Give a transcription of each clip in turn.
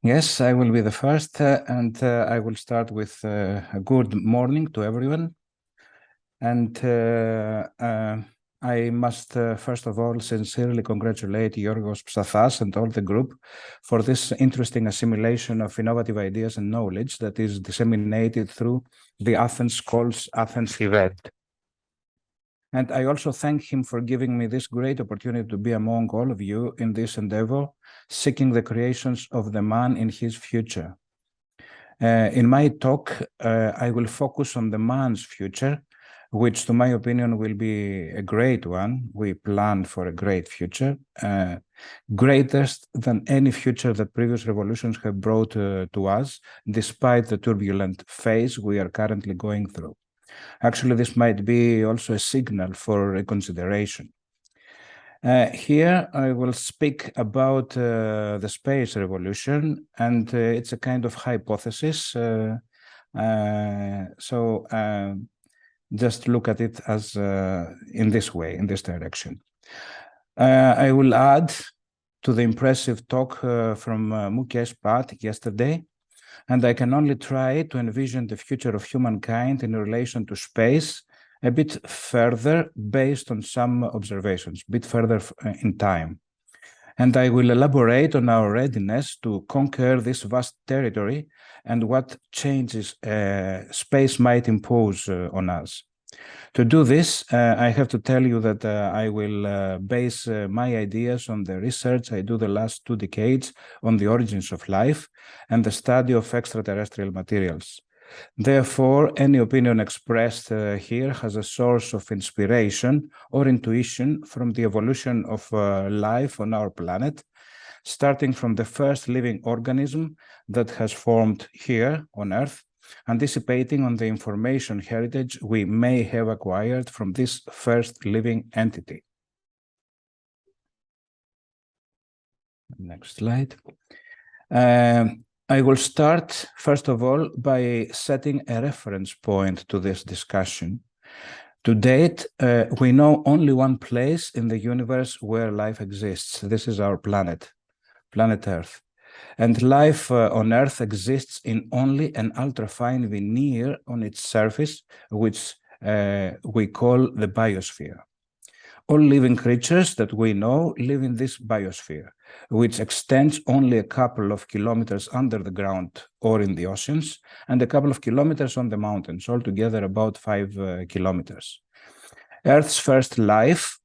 Yes, I will be the first, and I will start with a good morning to everyone. And I must, first of all, sincerely congratulate Yorgos Psathas and all the group for this interesting assimilation of innovative ideas and knowledge that is disseminated through the Athens Calls Athens event. And I also thank him for giving me this great opportunity to be among all of you in this endeavor, seeking the creations of the man in his future. In my talk, I will focus on the man's future, which to my opinion will be a great one. We plan for a great future, greatest than any future that previous revolutions have brought to us, despite the turbulent phase we are currently going through. Actually, this might be also a signal for reconsideration. Here I will speak about the space revolution, and it's a kind of hypothesis. Just look at it as in this way, in this direction. I will add to the impressive talk from Mukesh Bhatt yesterday, and I can only try to envision the future of humankind in relation to space a bit further based on some observations, a bit further in time. And I will elaborate on our readiness to conquer this vast territory and what changes space might impose on us. To do this, I have to tell you that I will base my ideas on the research I do the last 2 decades on the origins of life and the study of extraterrestrial materials. Therefore, any opinion expressed here has a source of inspiration or intuition from the evolution of life on our planet, starting from the first living organism that has formed here on Earth, anticipating on the information heritage we may have acquired from this first living entity. Next slide. I will start, first of all, by setting a reference point to this discussion. To date, we know only one place in the universe where life exists. This is our planet, planet Earth. And life on Earth exists in only an ultrafine veneer on its surface, which we call the biosphere. All living creatures that we know live in this biosphere, which extends only a couple of kilometers under the ground or in the oceans, and a couple of kilometers on the mountains, altogether about 5 kilometers. Earth's first life,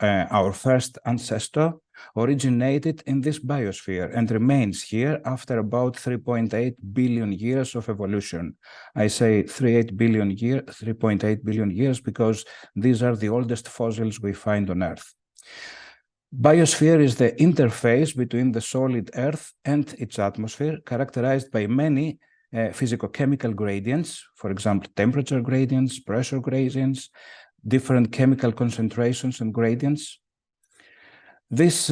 our first ancestor, originated in this biosphere and remains here after about 3.8 billion years of evolution. I say 3.8 billion years because these are the oldest fossils we find on Earth. Biosphere is the interface between the solid Earth and its atmosphere, characterized by many physicochemical gradients, for example, temperature gradients, pressure gradients, different chemical concentrations and gradients. These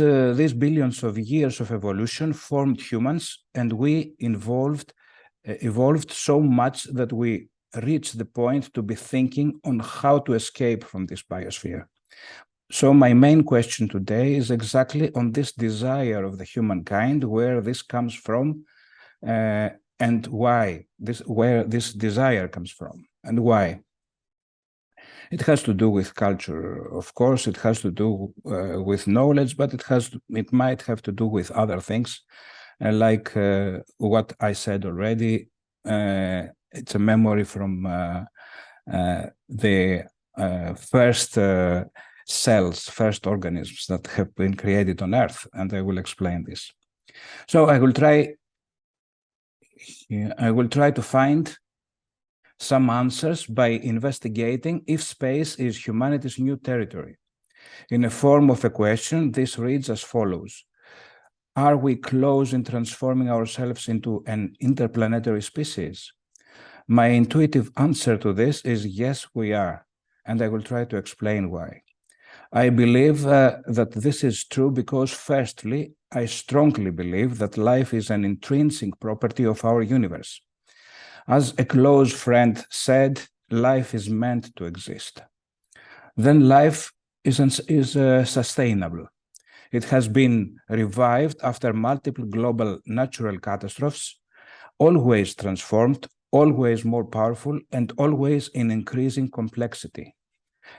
billions of years of evolution formed humans, and we evolved so much that we reached the point to be thinking on how to escape from this biosphere. So my main question today is exactly on this desire of the humankind, where this comes from, and why, where this desire comes from, and why. It has to do with culture, of course. It has to do with knowledge, but it might have to do with other things, like what I said already. It's a memory from the first cells, first organisms that have been created on Earth, and I will explain this. So I will try to find some answers by investigating if space is humanity's new territory. In the form of a question, this reads as follows: are we close in transforming ourselves into an interplanetary species? My intuitive answer to this is yes, we are, and I will try to explain why. I believe that this is true because, firstly, I strongly believe that life is an intrinsic property of our universe. As a close friend said, life is meant to exist. Then life is sustainable. It has been revived after multiple global natural catastrophes, always transformed, always more powerful, and always in increasing complexity.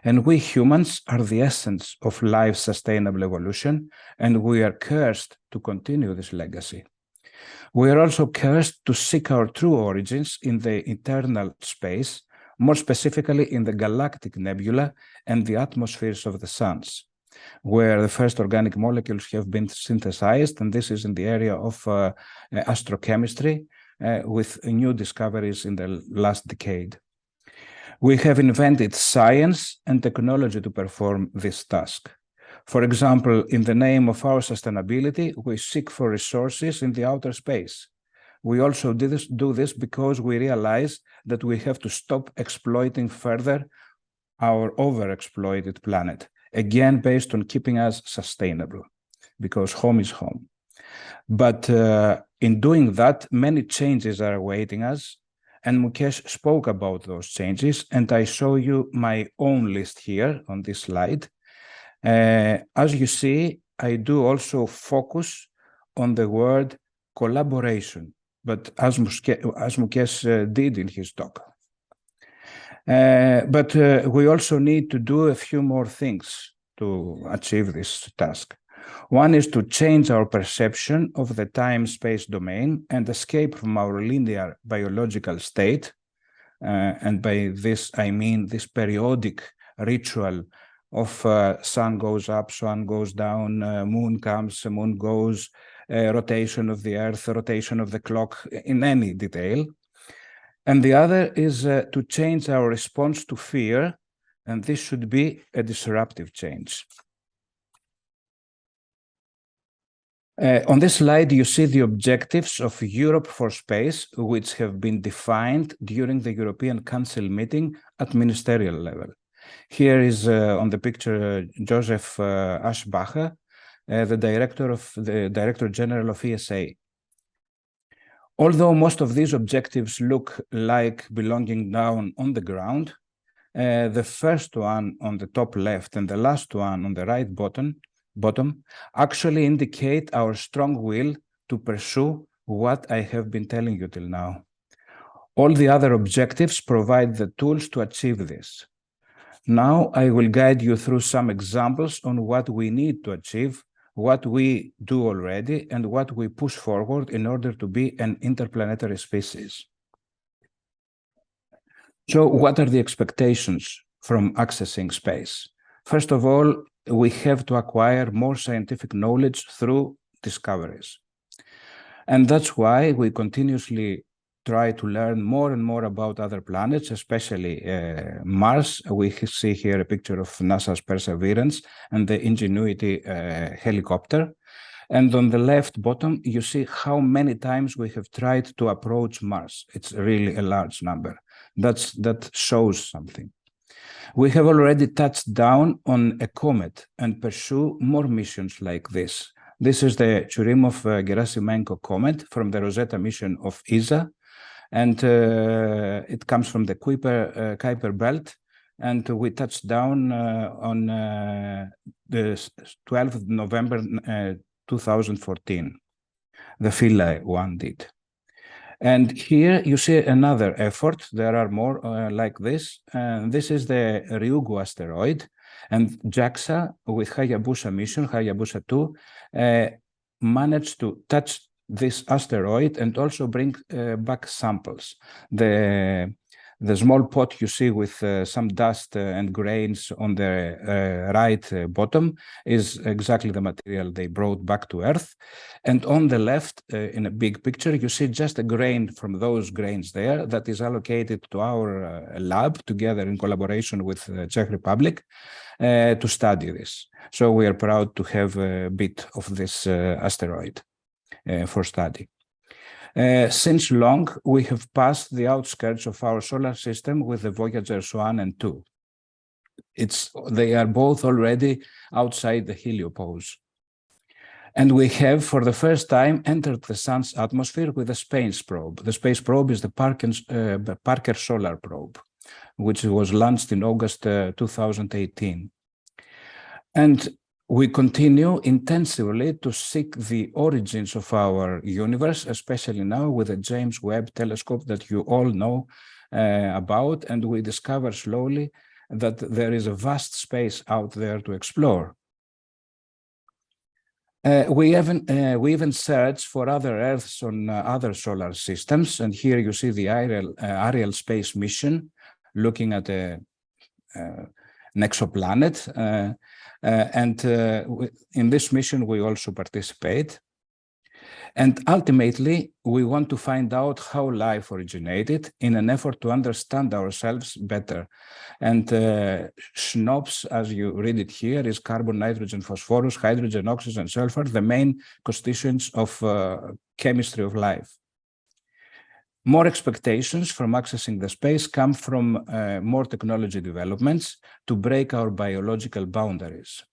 And we humans are the essence of life's sustainable evolution, and we are cursed to continue this legacy. We are also cursed to seek our true origins in the eternal space, more specifically in the galactic nebula and the atmospheres of the suns, where the first organic molecules have been synthesized, and this is in the area of astrochemistry, with new discoveries in the last decade. We have invented science and technology to perform this task. For example, in the name of our sustainability, we seek for resources in the outer space. We also do this because we realize that we have to stop exploiting further our overexploited planet, again based on keeping us sustainable, because home is home. But in doing that, many changes are awaiting us, and Mukesh spoke about those changes, and I show you my own list here on this slide. As you see, I do also focus on the word collaboration, but as Mukesh did in his talk. But we also need to do a few more things to achieve this task. One is to change our perception of the time-space domain and escape from our linear biological state. And by this, I mean this periodic ritual of sun goes up, sun goes down, moon comes, moon goes, rotation of the earth, rotation of the clock in any detail. And the other is to change our response to fear, and this should be a disruptive change. On this slide, you see the objectives of Europe for Space, which have been defined during the European Council meeting at ministerial level. Here is on the picture Joseph Aschbacher, the Director General of ESA. Although most of these objectives look like belonging down on the ground, the first one on the top left and the last one on the right bottom actually indicate our strong will to pursue what I have been telling you till now. All the other objectives provide the tools to achieve this. Now I will guide you through some examples on what we need to achieve, what we do already, and what we push forward in order to be an interplanetary species. So what are the expectations from accessing space? First of all, we have to acquire more scientific knowledge through discoveries. And that's why we continuously try to learn more and more about other planets, especially Mars. We see here a picture of NASA's Perseverance and the Ingenuity helicopter. And on the left bottom, you see how many times we have tried to approach Mars. It's really a large number. That shows something. We have already touched down on a comet and pursue more missions like this. This is the Churyumov-Gerasimenko comet from the Rosetta mission of ESA, and it comes from the Kuiper belt, and we touched down on the 12th of November 2014. The Philae one did. And here you see another effort. There are more like this. This is the Ryugu asteroid, and JAXA with Hayabusa mission, Hayabusa 2, managed to touch this asteroid and also bring back samples. The small pot you see with some dust and grains on the right bottom is exactly the material they brought back to Earth. And on the left, in a big picture, you see just a grain from those grains there that is allocated to our lab together in collaboration with the Czech Republic to study this. So we are proud to have a bit of this asteroid for study. Since long, we have passed the outskirts of our solar system with the Voyagers 1 and 2. They are both already outside the heliopause. And we have, for the first time, entered the sun's atmosphere with a space probe. The space probe is the Parker Solar Probe, which was launched in August 2018. And we continue intensively to seek the origins of our universe, especially now with the James Webb telescope that you all know about, and we discover slowly that there is a vast space out there to explore. We even search for other Earths on other solar systems, and here you see the Ariel space mission looking at an exoplanet, and in this mission we also participate. And ultimately, we want to find out how life originated in an effort to understand ourselves better. And SNOPs, as you read it here, is carbon, nitrogen, phosphorus, hydrogen, oxygen, sulfur, the main constituents of chemistry of life. More expectations from accessing the space come from more technology developments to break our biological boundaries.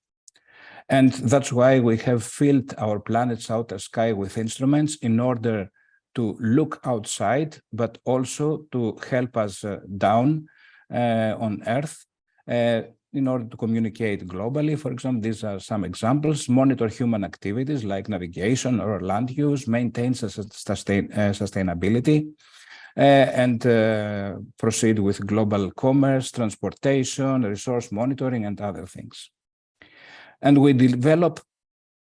And that's why we have filled our planet's outer sky with instruments in order to look outside, but also to help us down on Earth in order to communicate globally. For example, these are some examples: monitor human activities like navigation or land use, maintain sustainability, and proceed with global commerce, transportation, resource monitoring, and other things. And we develop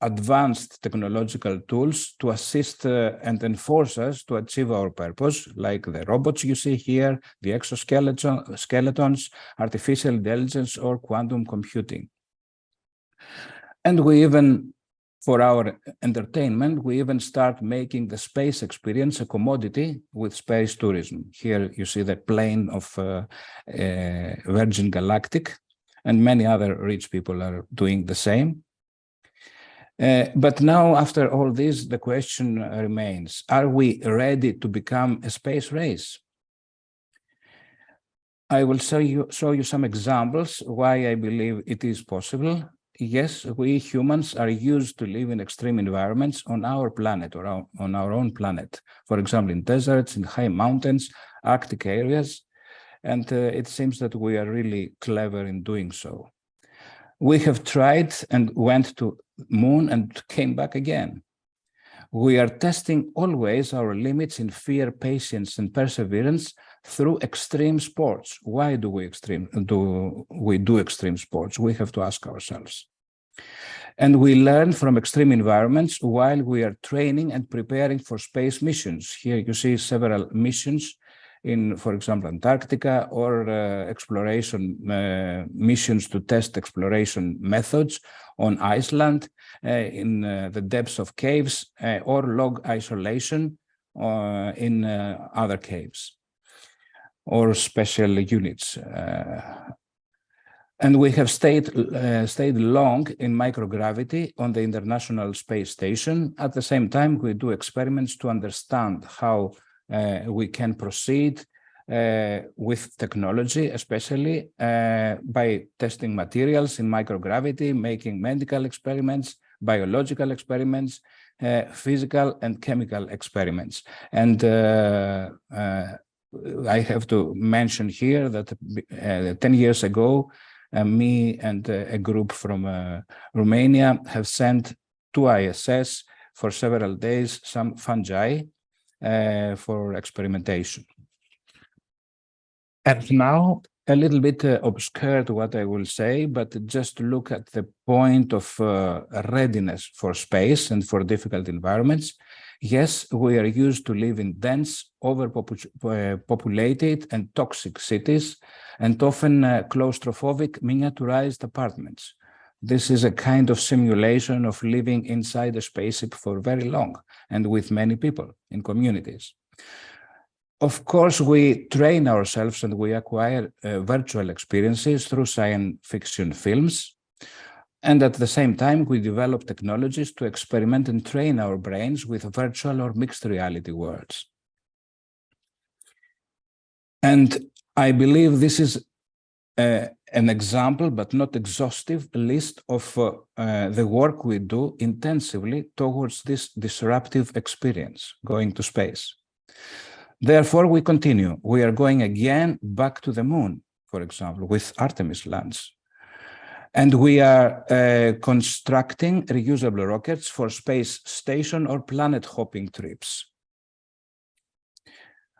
advanced technological tools to assist and enforce us to achieve our purpose, like the robots you see here, the exoskeletons, artificial intelligence, or quantum computing. And we even, for our entertainment, we even start making the space experience a commodity with space tourism. Here you see the plane of Virgin Galactic, and many other rich people are doing the same. But now, after all this, the question remains, are we ready to become a space race? I will show you some examples why I believe it is possible. Yes, we humans are used to live in extreme environments on our planet or on our own planet. For example, in deserts, in high mountains, Arctic areas. And it seems that we are really clever in doing so. We have tried and went to moon and came back again. We are testing always our limits in fear, patience, and perseverance through extreme sports. Why do we do extreme sports? We have to ask ourselves. And we learn from extreme environments while we are training and preparing for space missions. Here you see several missions in, for example, Antarctica, or exploration missions to test exploration methods on Iceland, in the depths of caves, or log isolation in other caves, or special units. And we have stayed long in microgravity on the International Space Station. At the same time, we do experiments to understand how we can proceed with technology, especially by testing materials in microgravity, making medical experiments, biological experiments, physical and chemical experiments. And I have to mention here that 10 years ago, me and a group from Romania have sent to ISS for several days some fungi for experimentation. And now, a little bit obscure to what I will say, but just look at the point of readiness for space and for difficult environments. Yes, we are used to live in dense, overpopulated and toxic cities, and often claustrophobic, miniaturized apartments. This is a kind of simulation of living inside a spaceship for very long and with many people in communities. Of course, we train ourselves and we acquire virtual experiences through science fiction films. And at the same time, we develop technologies to experiment and train our brains with virtual or mixed reality worlds. And I believe this is an example, but not exhaustive, list of the work we do intensively towards this disruptive experience, going to space. Therefore, we continue. We are going again back to the moon, for example, with Artemis launch. And we are constructing reusable rockets for space station or planet hopping trips.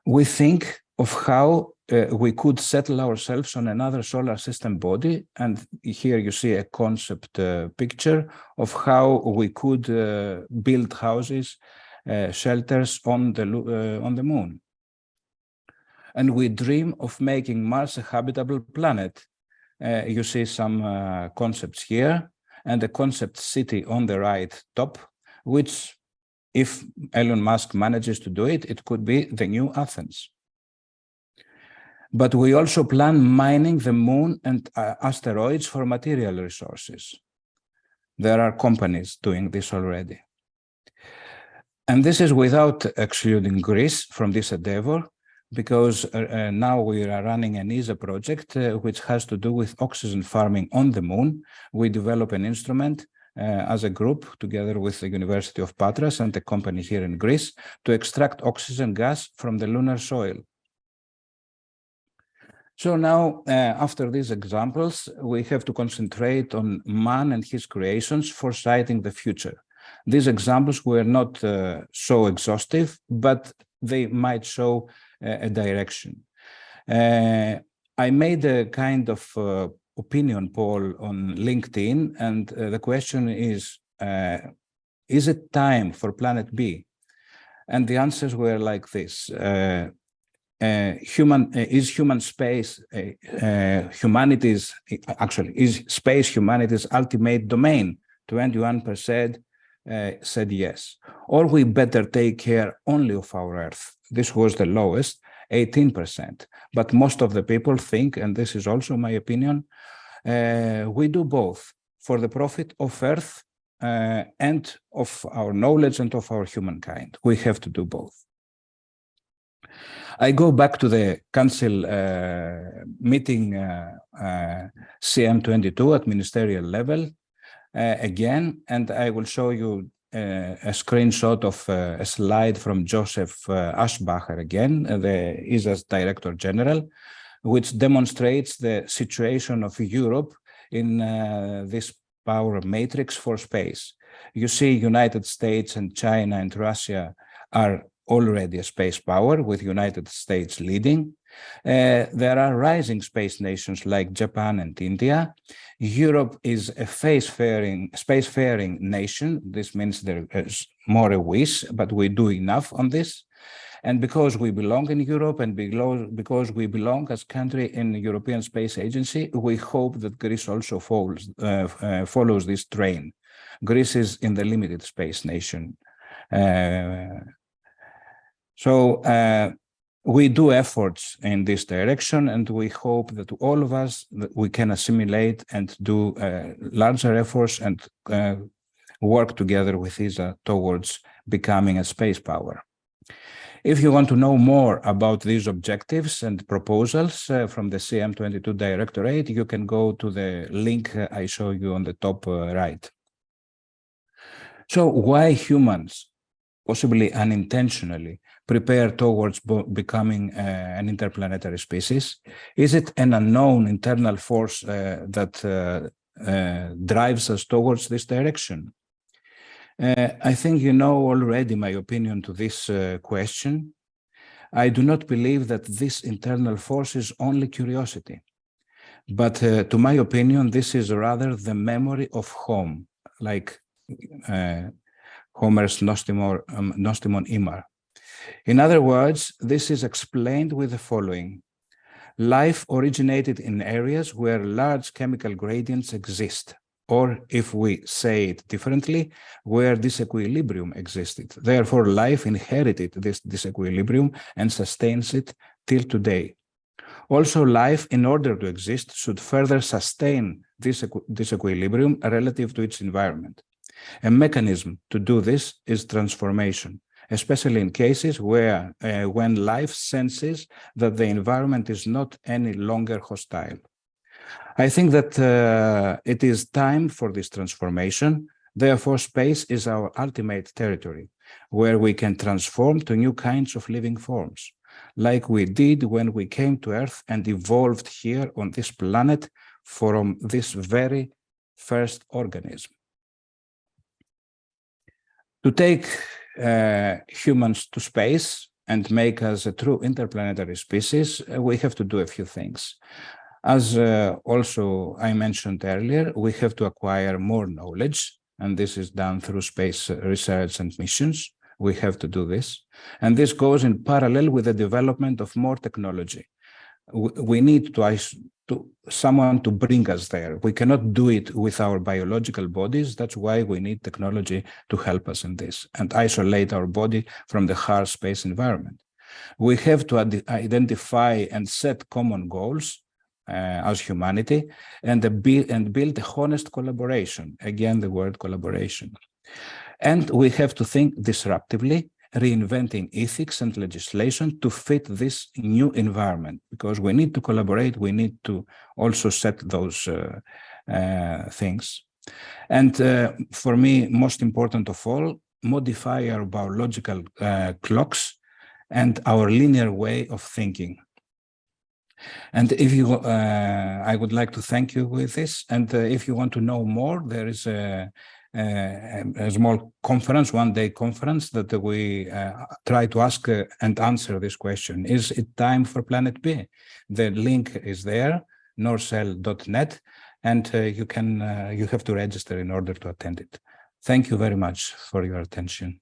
We think of how we could settle ourselves on another solar system body. And here you see a concept picture of how we could build houses, shelters on the moon. And we dream of making Mars a habitable planet. You see some concepts here, and the concept city on the right top, which, if Elon Musk manages to do it, it could be the new Athens. But we also plan mining the moon and asteroids for material resources. There are companies doing this already. And this is without excluding Greece from this endeavor, because now we are running an ESA project which has to do with oxygen farming on the moon. We develop an instrument as a group together with the University of Patras and the companies here in Greece to extract oxygen gas from the lunar soil. So now, after these examples, we have to concentrate on man and his creations, foresighting the future. These examples were not so exhaustive, but they might show a direction. I made a kind of opinion poll on LinkedIn, and the question is it time for Planet B? And the answers were like this. Is space humanity's ultimate domain? 21% said yes. Or we better take care only of our Earth. This was the lowest, 18%. But most of the people think, and this is also my opinion, we do both for the profit of Earth and of our knowledge and of our humankind. We have to do both. I go back to the council meeting CM22 at ministerial level again, and I will show you a screenshot of a slide from Joseph Aschbacher again, the ESA's Director General, which demonstrates the situation of Europe in this power matrix for space. You see United States and China and Russia are already a space power, with United States leading. There are rising space nations like Japan and India. Europe is a spacefaring nation. This means there is more a wish, but we do enough on this. And because we belong in Europe and because we belong as country in the European Space Agency, we hope that Greece also follows this train. Greece is in the limited space nation. So we do efforts in this direction, and we hope that all of us, that we can assimilate and do larger efforts and work together with ESA towards becoming a space power. If you want to know more about these objectives and proposals from the CM22 Directorate, you can go to the link I show you on the top right. So why humans, possibly unintentionally, prepare towards becoming an interplanetary species? Is it an unknown internal force that drives us towards this direction? I think you know already my opinion to this question. I do not believe that this internal force is only curiosity, but to my opinion, this is rather the memory of home, like Homer's nostimon imar. In other words, this is explained with the following. Life originated in areas where large chemical gradients exist, or if we say it differently, where disequilibrium existed. Therefore, life inherited this disequilibrium and sustains it till today. Also, life, in order to exist, should further sustain this disequilibrium relative to its environment. A mechanism to do this is transformation, especially in cases where when life senses that the environment is not any longer hostile. I think that it is time for this transformation. Therefore, space is our ultimate territory, where we can transform to new kinds of living forms, like we did when we came to Earth and evolved here on this planet from this very first organism. To take humans to space and make us a true interplanetary species, we have to do a few things. As also I mentioned earlier, we have to acquire more knowledge, and this is done through space research and missions. We have to do this. And this goes in parallel with the development of more technology. We need someone to bring us there. We cannot do it with our biological bodies. That's why we need technology to help us in this and isolate our body from the harsh space environment. We have to identify and set common goals as humanity and build a honest collaboration. Again, the word collaboration. And we have to think disruptively, reinventing ethics and legislation to fit this new environment, because we need to collaborate, we need to also set those things. And for me, most important of all, modify our biological clocks and our linear way of thinking. And if you, I would like to thank you with this. And if you want to know more, there is a small conference, one-day conference that we try to ask and answer this question. Is it time for Planet B? The link is there, norcell.net, and you have to register in order to attend it. Thank you very much for your attention.